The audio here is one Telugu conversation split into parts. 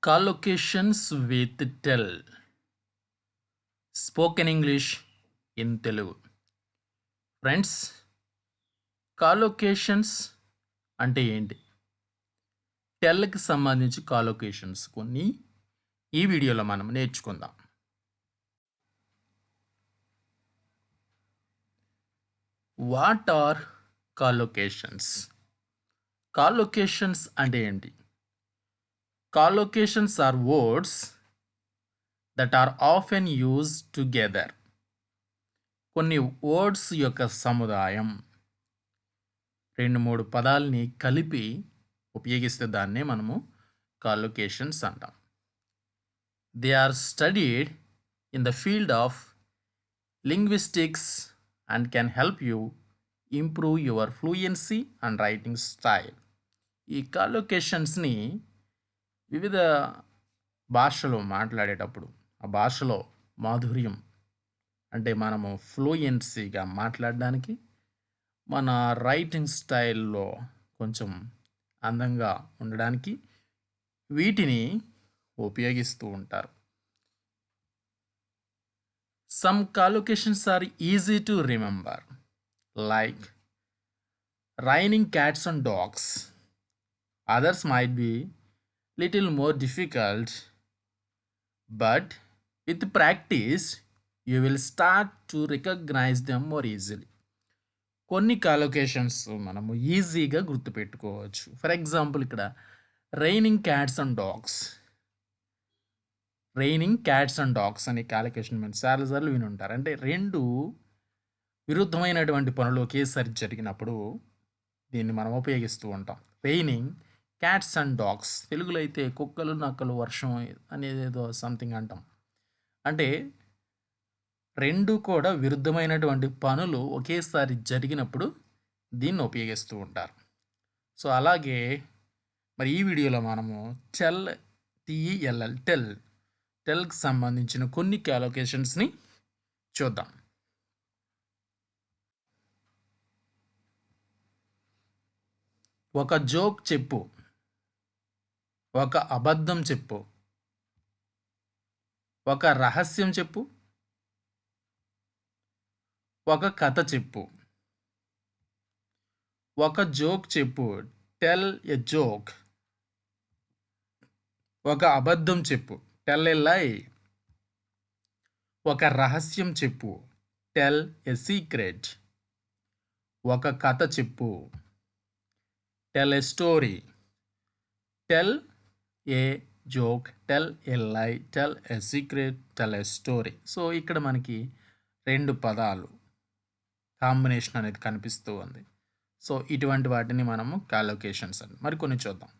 Collocations with tell. Spoken English in Telugu. Friends, collocations అంటే ఏంటి? టెల్కి సంబంధించి కాలోకేషన్స్ కొన్ని ఈ వీడియోలో మనం నేర్చుకుందాం. What are కాలోకేషన్స్? కాలోకేషన్స్ అంటే ఏంటి? Collocations are words that are often used together. కొన్ని వర్డ్స్ యొక్క సముదాయం 2-3 పదాలని కలిపి ఉపయోగిస్తే దాన్నే మనము కాలోకేషన్స్ అంటాం. They are studied in the field of linguistics and can help you improve your fluency and writing style. ఈ కాలోకేషన్స్ని వివిధ భాషలో మాట్లాడేటప్పుడు ఆ భాషలో మాధుర్యం అంటే మనము ఫ్లూయెన్సీగా మాట్లాడడానికి, మన రైటింగ్ స్టైల్లో కొంచెం అందంగా ఉండడానికి వీటిని ఉపయోగిస్తూ ఉంటారు. Some collocations are easy to remember, like raining cats and dogs. Others might be little more difficult, but with practice you will start to recognize them more easily. కొన్ని కాలోకేషన్స్ మనము ఈజీగా గుర్తుపెట్టుకోవచ్చు. ఫర్ ఎగ్జాంపుల్ ఇక్కడ raining cats and dogs. Raining cats and dogs అనే కాలోకేషన్ మనం చాలాసార్లు విని ఉంటారు. అంటే రెండు విరుద్ధమైనటువంటి పనులు ఒకేసారి జరిగినప్పుడు దీన్ని మనం ఉపయోగిస్తూ ఉంటాం. Raining cats and dogs. తెలుగులో అయితే కుక్కలు నక్కలు వర్షం అనేది ఏదో సంథింగ్ అంటాం. అంటే రెండు కూడా విరుద్ధమైనటువంటి పనులు ఒకేసారి జరిగినప్పుడు దీన్ని ఉపయోగిస్తూ ఉంటారు. సో అలాగే మరి ఈ వీడియోలో మనము టెల్కి సంబంధించిన కొన్ని కాలోకేషన్స్ని చూద్దాం. ఒక జోక్ చెప్పు, ఒక అబద్ధం చెప్పు, ఒక రహస్యం చెప్పు, ఒక కథ చెప్పు. ఒక జోక్ చెప్పు, టెల్ ఎ జోక్. ఒక అబద్ధం చెప్పు, టెల్ ఎ లై. ఒక రహస్యం చెప్పు, టెల్ ఎ సీక్రెట్. ఒక కథ చెప్పు, tell a story. Tell a joke, tell a lie, tell a secret, tell a story. So ఇక్కడ మనకి 2 పదాలు కాంబినేషన్ అనేది కనిపిస్తూ ఉంది. సో ఇటువంటి వాటిని మనము కాలోకేషన్స్ అని మరికొన్ని చూద్దాం.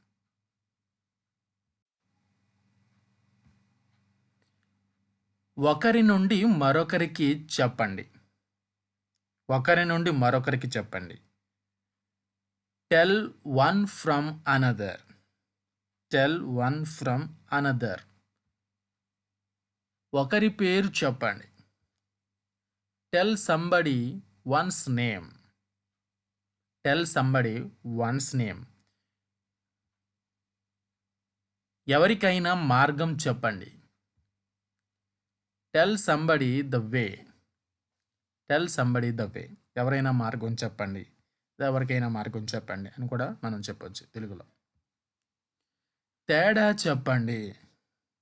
ఒకరి నుండి మరొకరికి చెప్పండి. ఒకరి నుండి మరొకరికి చెప్పండి. Tell one from another. Tell one from another. ఒకరి పేరు చెప్పండి. Tell somebody once name. Tell somebody once name. ఎవరికైనా మార్గం చెప్పండి. Tell somebody the way. Tell somebody the way. ఎవరైనా మార్గం చెప్పండి, ఎవరికైనా మార్గం చెప్పండి అని కూడా మనం చెప్పొచ్చు తెలుగులో. తేడా చెప్పండి.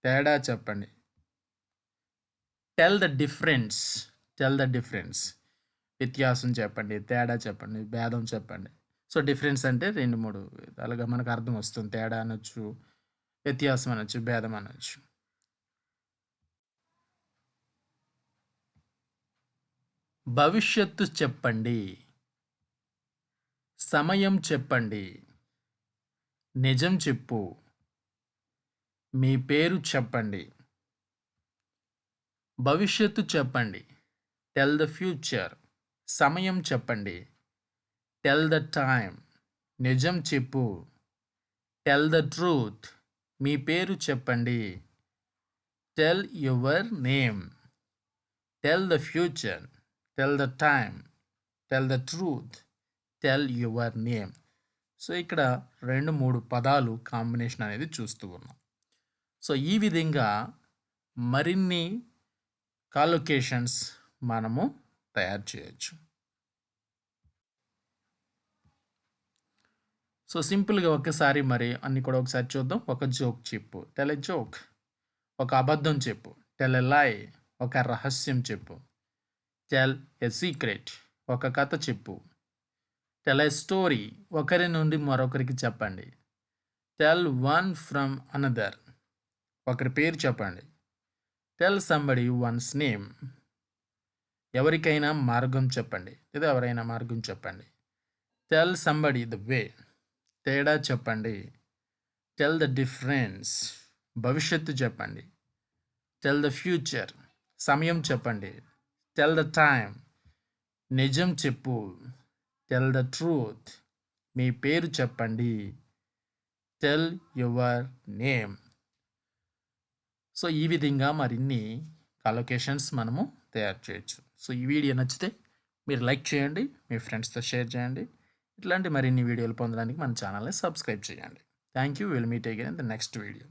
తేడా చెప్పండి. Tell the difference. Tell the difference. వ్యత్యాసం చెప్పండి, తేడా చెప్పండి, భేదం చెప్పండి. సో డిఫరెన్స్ అంటే 2-3 విధాలుగా మనకు అర్థం వస్తుంది. తేడా అనొచ్చు, వ్యత్యాసం అనొచ్చు, భేదం అనొచ్చు. భవిష్యత్తు చెప్పండి. సమయం చెప్పండి. నిజం చెప్పు. మీ పేరు చెప్పండి. భవిష్యత్తు చెప్పండి. Tell the future. సమయం చెప్పండి. Tell the time. నిజం చెప్పు. Tell the truth. మీ పేరు చెప్పండి. Tell your name. Tell the future. Tell the time. Tell the truth. Tell your name. So ఇక్కడ 2-3 పదాలు కాంబినేషన్ అనేది చూస్తూ ఉన్నాం. సో ఈ విధంగా మరిన్ని కాలొకేషన్స్ మనము తయారు చేయొచ్చు. సో సింపుల్గా ఒకసారి మరి అన్ని కూడా ఒకసారి చూద్దాం. ఒక జోక్ చెప్పు, టెల్ ఎ జోక్. ఒక అబద్ధం చెప్పు, టెల్ ఎ లై. ఒక రహస్యం చెప్పు, టెల్ ఎ సీక్రెట్. ఒక కథ చెప్పు, టెల్ ఎ స్టోరీ. ఒకరి నుండి మరొకరికి చెప్పండి, టెల్ వన్ ఫ్రమ్ అనదర్. ఒకరి పేరు చెప్పండి, టెల్ సంబడి వన్స్ నేమ్. ఎవరికైనా మార్గం చెప్పండి లేదా ఎవరైనా మార్గం చెప్పండి, టెల్ సంబడి ద వే. తేడా చెప్పండి, టెల్ ద డిఫరెన్స్. భవిష్యత్తు చెప్పండి, టెల్ ద ఫ్యూచర్. సమయం చెప్పండి, టెల్ ద టైమ్. నిజం చెప్పు, టెల్ ద ట్రూత్. మీ పేరు చెప్పండి, టెల్ యువర్ నేమ్. సో ఈ విధంగా మరిన్ని కాలొకేషన్స్ మనము తయారు చేయొచ్చు. సో ఈ వీడియో నచ్చితే మీరు లైక్ చేయండి, మీ ఫ్రెండ్స్తో షేర్ చేయండి. ఇట్లాంటి మరిన్ని వీడియోలు పొందడానికి మన ఛానల్ని సబ్స్క్రైబ్ చేయండి. Thank you. Will meet again in the next video.